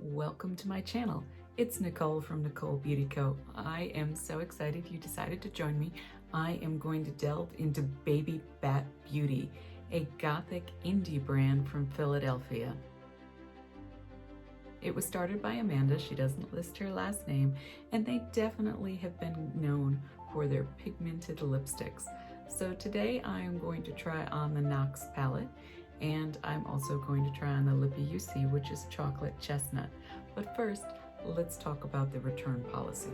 Welcome to my channel. It's Nikole from Nikole Beauty Co. I am so excited you decided to join me. I am going to delve into Baby Bat Beauty, a gothic indie brand from Philadelphia. It was started by Amanda, she doesn't list her last name, and they definitely have been known for their pigmented lipsticks. So today I am going to try on the Nox Palette, and I'm also going to try on the Lippy UC, which is chocolate chestnut. But first, let's talk about the return policy.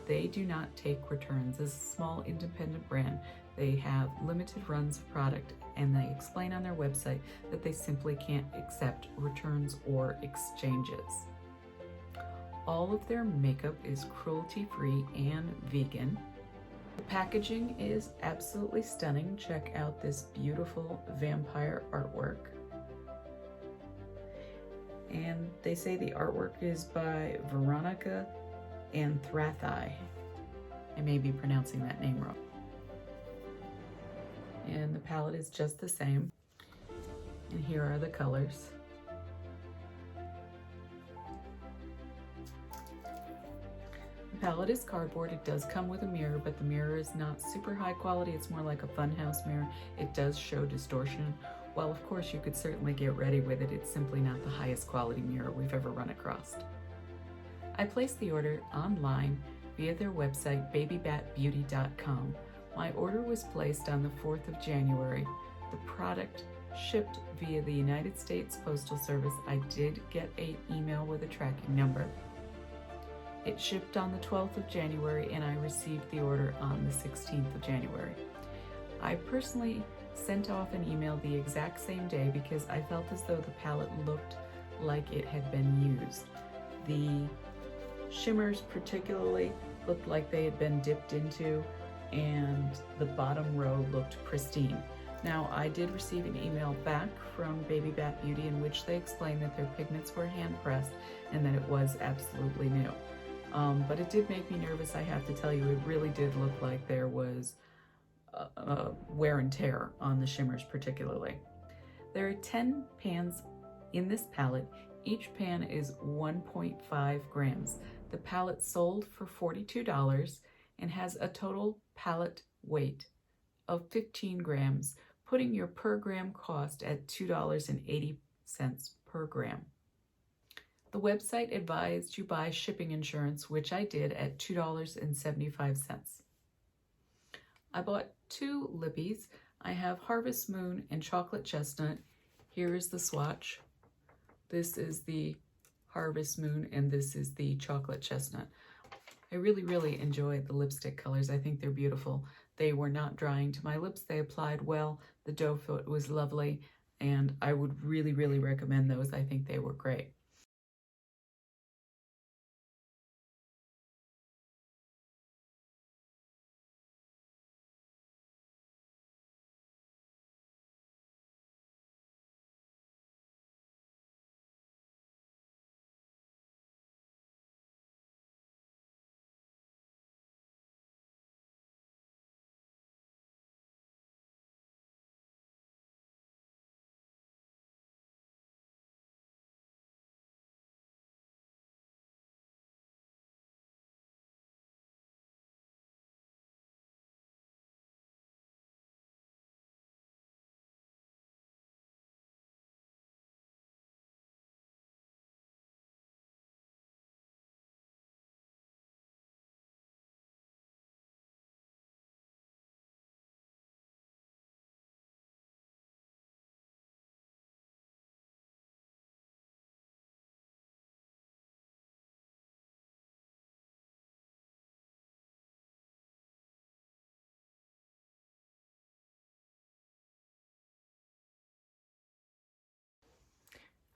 They do not take returns. As a small independent brand, they have limited runs of product, and they explain on their website that they simply can't accept returns or exchanges. All of their makeup is cruelty-free and vegan. The packaging is absolutely stunning. Check out this beautiful vampire artwork. And they say the artwork is by Veronica Anthrathi. I may be pronouncing that name wrong. And the palette is just the same. And here are the colors. The palette is cardboard. It does come with a mirror, but the mirror is not super high quality. It's more like a funhouse mirror. It does show distortion. While of course you could certainly get ready with it, it's simply not the highest quality mirror we've ever run across. I placed the order online via their website, babybatbeauty.com. My order was placed on the 4th of January. The product shipped via the United States Postal Service. I did get an email with a tracking number. It shipped on the 12th of January, and I received the order on the 16th of January. I personally sent off an email the exact same day because I felt as though the palette looked like it had been used. The shimmers particularly looked like they had been dipped into, and the bottom row looked pristine. Now, I did receive an email back from Baby Bat Beauty in which they explained that their pigments were hand pressed and that it was absolutely new. But it did make me nervous, I have to tell you. It really did look like there was wear and tear on the shimmers particularly. There are 10 pans in this palette. Each pan is 1.5 grams. The palette sold for $42 and has a total palette weight of 15 grams, putting your per gram cost at $2.80 per gram. The website advised you buy shipping insurance, which I did at $2.75. I bought two lippies. I have Harvest Moon and Chocolate Chestnut. Here is the swatch. This is the Harvest Moon and this is the Chocolate Chestnut. I really enjoy the lipstick colors. I think they're beautiful. They were not drying to my lips. They applied well. The doe foot was lovely, and I would really recommend those. I think they were great.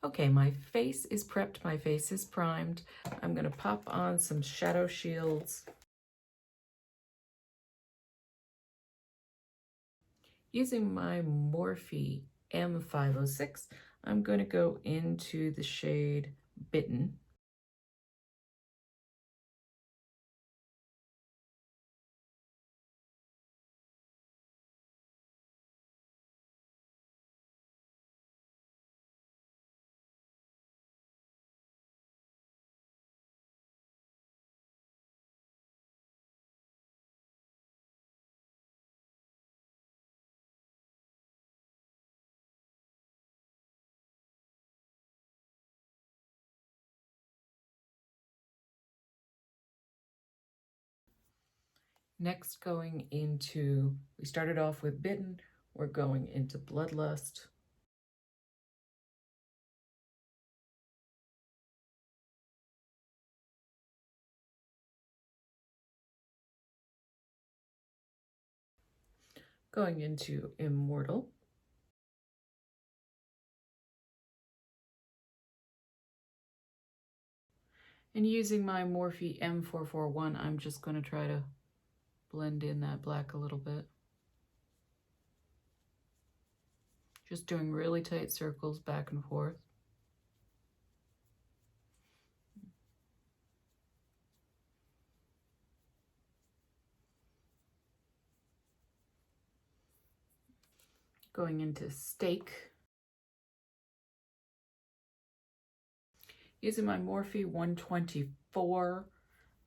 Okay, my face is prepped, my face is primed. I'm gonna pop on some shadow shields. Using my Morphe M506, I'm gonna go into the shade Bitten. Next, going into, we started off with Bitten, we're going into Bloodlust. Going into Immortal. And using my Morphe M441, I'm just going to try to blend in that black a little bit. Just doing really tight circles back and forth. Going into Steak. Using my Morphe 124,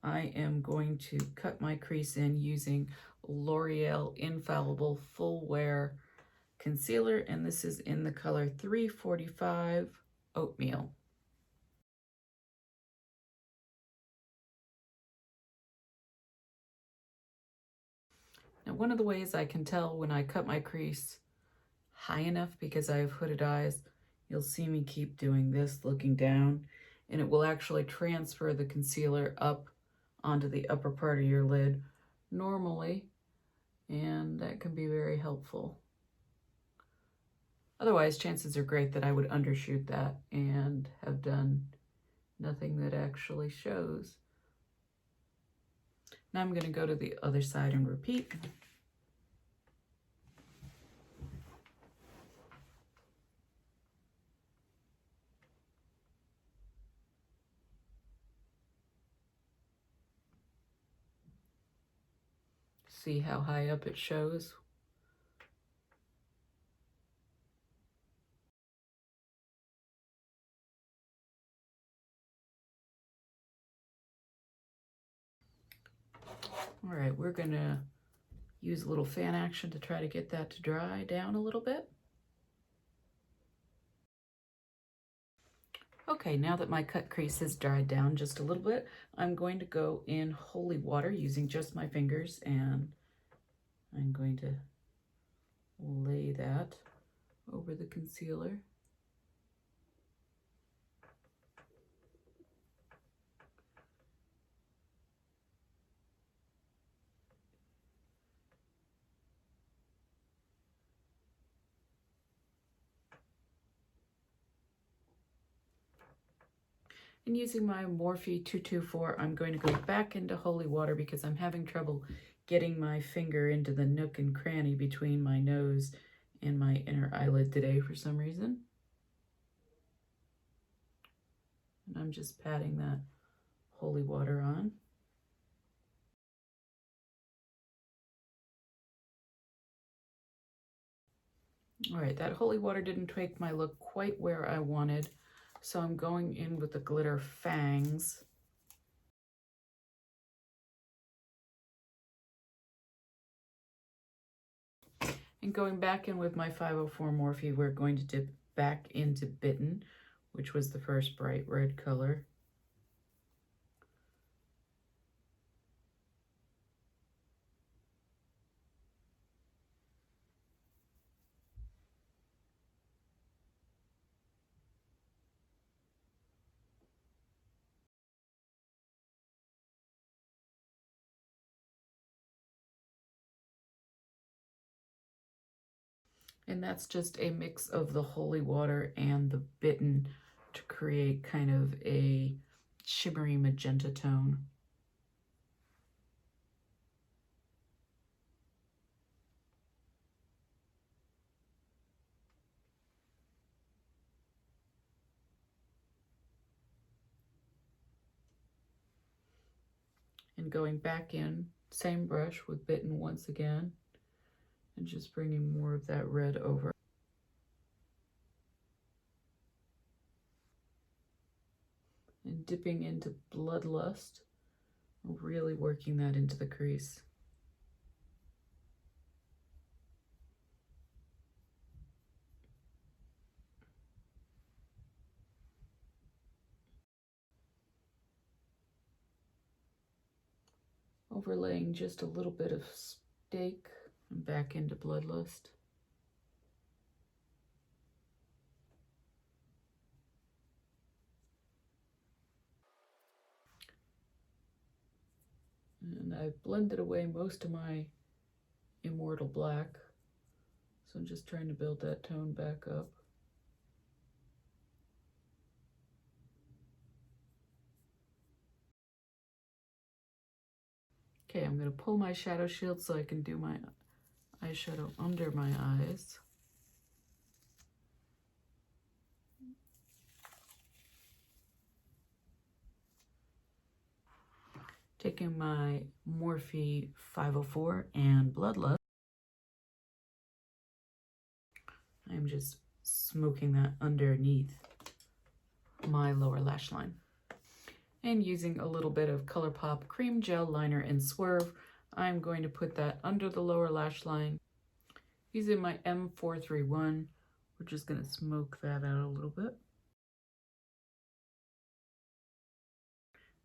I am going to cut my crease in using L'Oreal Infallible Full Wear Concealer, and this is in the color 345 Oatmeal. Now, one of the ways I can tell when I cut my crease high enough, because I have hooded eyes, you'll see me keep doing this, looking down, and it will actually transfer the concealer up onto the upper part of your lid normally, and that can be very helpful. Otherwise, chances are great that I would undershoot that and have done nothing that actually shows. Now I'm going to go to the other side and repeat. See how high up it shows? All right, we're gonna use a little fan action to try to get that to dry down a little bit. Okay, now that my cut crease has dried down just a little bit, I'm going to go in holy water using just my fingers, and I'm going to lay that over the concealer. And using my Morphe 224, I'm going to go back into holy water because I'm having trouble getting my finger into the nook and cranny between my nose and my inner eyelid today for some reason. And I'm just patting that holy water on. All right, that holy water didn't take my look quite where I wanted, so I'm going in with the glitter fangs. And going back in with my 504 Morphe, we're going to dip back into Bitten, which was the first bright red color. And that's just a mix of the holy water and the Bitten to create kind of a shimmery magenta tone. And going back in, same brush with Bitten once again, and just bringing more of that red over. And dipping into Bloodlust, really working that into the crease. Oh overlaying just a little bit of Steak and back into Bloodlust. And I've blended away most of my Immortal Black, so I'm just trying to build that tone back up. Okay, I'm going to pull my shadow shield so I can do my eyeshadow under my eyes. Taking my Morphe 504 and Bloodlust, I'm just smoking that underneath my lower lash line. And using a little bit of ColourPop Cream Gel Liner in Swerve, I'm going to put that under the lower lash line. Using my M431, we're just going to smoke that out a little bit.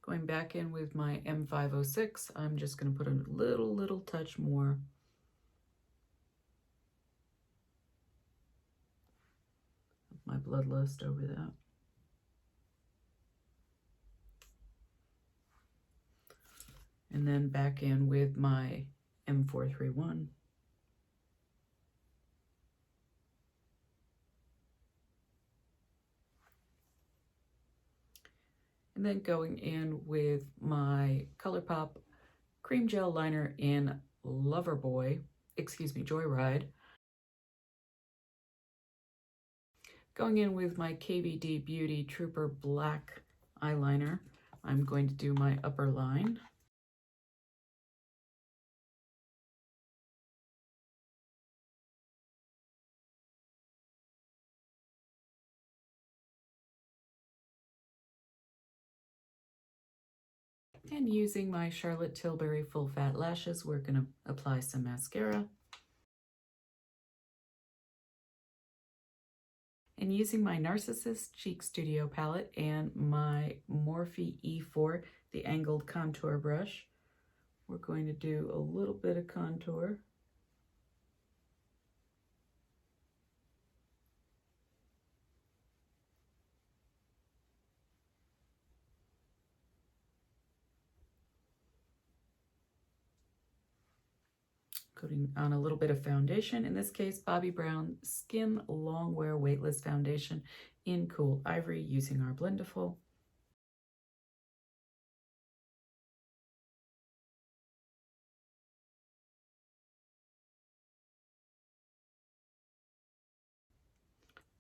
Going back in with my M506, I'm just going to put a little touch more. My Bloodlust over that. And then back in with my M431. And then going in with my ColourPop Cream Gel Liner in Joyride. Going in with my KVD Beauty Trooper Black eyeliner, I'm going to do my upper line. And using my Charlotte Tilbury Full Fat Lashes, we're going to apply some mascara. And using my Narcissus Cheek Studio palette and my Morphe E4, the angled contour brush, we're going to do a little bit of contour. Putting on a little bit of foundation, in this case Bobbi Brown Skin Longwear Weightless Foundation in Cool Ivory, using our Blendiful.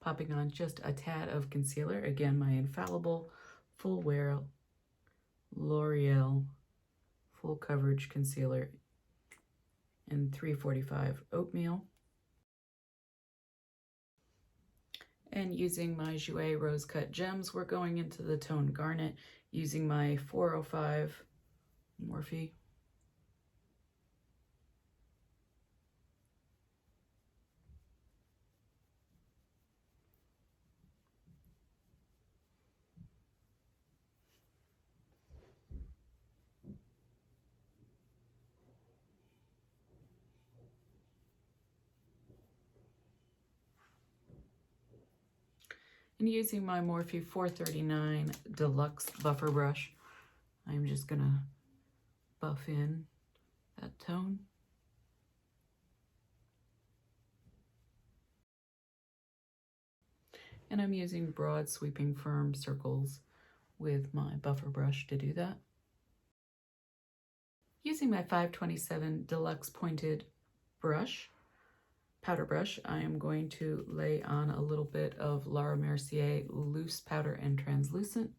Popping on just a tad of concealer, again my infallible Full Wear L'Oreal Full Coverage Concealer in 345 Oatmeal. And using my Jouer Rose Cut Gems, we're going into the tone Garnet using my 405 Morphe. And using my Morphe 439 Deluxe Buffer Brush, I'm just going to buff in that tone. And I'm using broad sweeping firm circles with my buffer brush to do that. Using my 527 Deluxe Pointed Brush, powder brush, I am going to lay on a little bit of Laura Mercier Loose Powder and Translucent.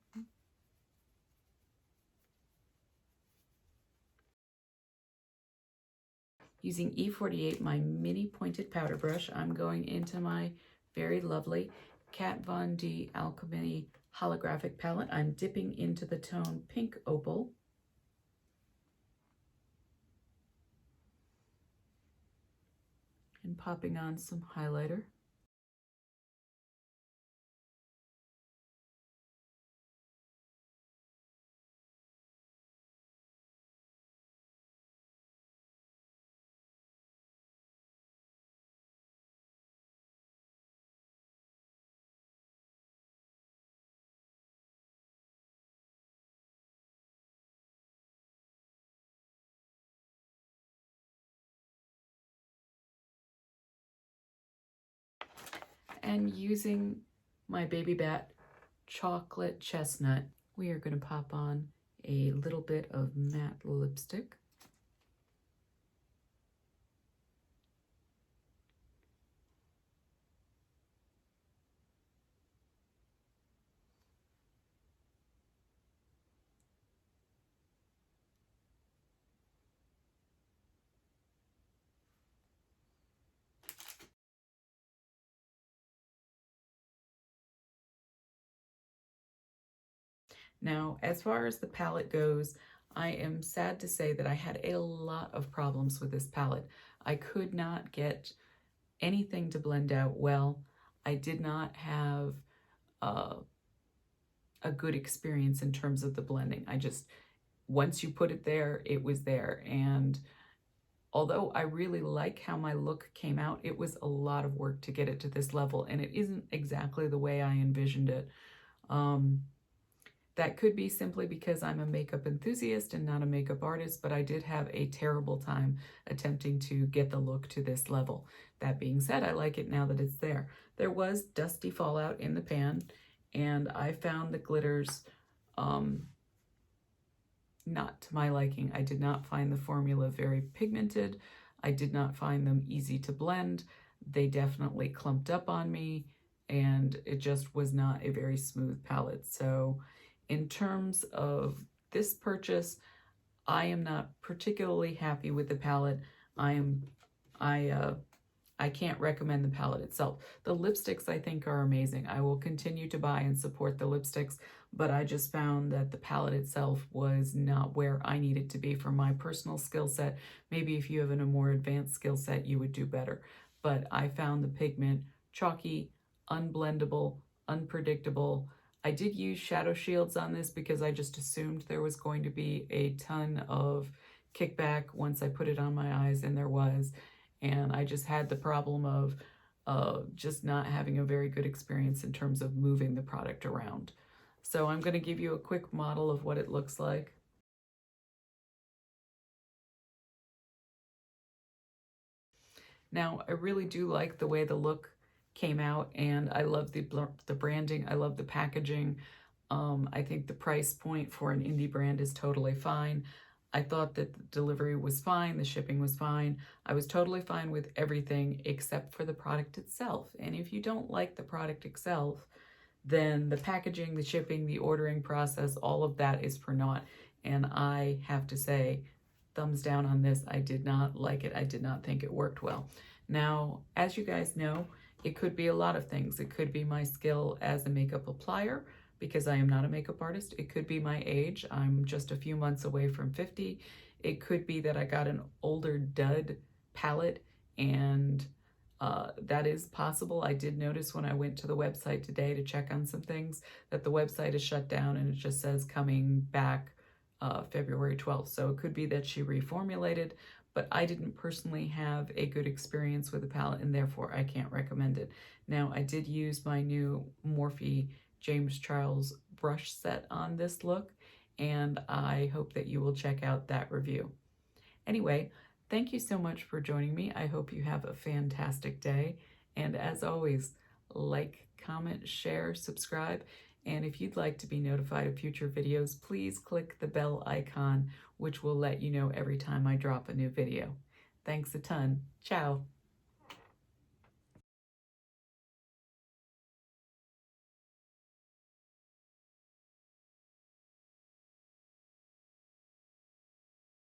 Using E48, my mini pointed powder brush, I'm going into my very lovely Kat Von D Alchemy Holographic Palette. I'm dipping into the tone Pink Opal. And popping on some highlighter. And using my Baby Bat Chocolate Chestnut, we are going to pop on a little bit of matte lipstick. Now, as far as the palette goes, I am sad to say that I had a lot of problems with this palette. I could not get anything to blend out well. I did not have a good experience in terms of the blending. Once you put it there, it was there. And although I really like how my look came out, it was a lot of work to get it to this level, and it isn't exactly the way I envisioned it. That could be simply because I'm a makeup enthusiast and not a makeup artist, but I did have a terrible time attempting to get the look to this level. That being said, I like it now that it's there. There was dusty fallout in the pan, and I found the glitters not to my liking. I did not find the formula very pigmented. I did not find them easy to blend. They definitely clumped up on me, and it just was not a very smooth palette. So in terms of this purchase, I am not particularly happy with the palette. I can't recommend the palette itself. The lipsticks I think are amazing. I will continue to buy and support the lipsticks, but I just found that the palette itself was not where I needed to be for my personal skill set. Maybe if you have a more advanced skill set, you would do better. But I found the pigment chalky, unblendable, unpredictable. I did use shadow shields on this because I just assumed there was going to be a ton of kickback once I put it on my eyes, and there was. And I just had the problem of just not having a very good experience in terms of moving the product around. So I'm going to give you a quick model of what it looks like. Now, I really do like the way the look came out, and I love the branding. I love the packaging. I think the price point for an indie brand is totally fine. I thought that the delivery was fine, the shipping was fine. I was totally fine with everything except for the product itself. And if you don't like the product itself, then the packaging, the shipping, the ordering process, all of that is for naught. And I have to say, thumbs down on this. I did not like it. I did not think it worked well. Now, as you guys know, it could be a lot of things. It could be my skill as a makeup applier, because I am not a makeup artist. It could be my age. I'm just a few months away from 50. It could be that I got an older dud palette, and that is possible. I did notice when I went to the website today to check on some things that the website is shut down and it just says coming back February 12th. So it could be that she reformulated, but I didn't personally have a good experience with the palette, and therefore I can't recommend it. Now, I did use my new Morphe James Charles brush set on this look, and I hope that you will check out that review. Anyway, thank you so much for joining me. I hope you have a fantastic day, and as always, like, comment, share, subscribe, and if you'd like to be notified of future videos, please click the bell icon, which will let you know every time I drop a new video. Thanks a ton. Ciao.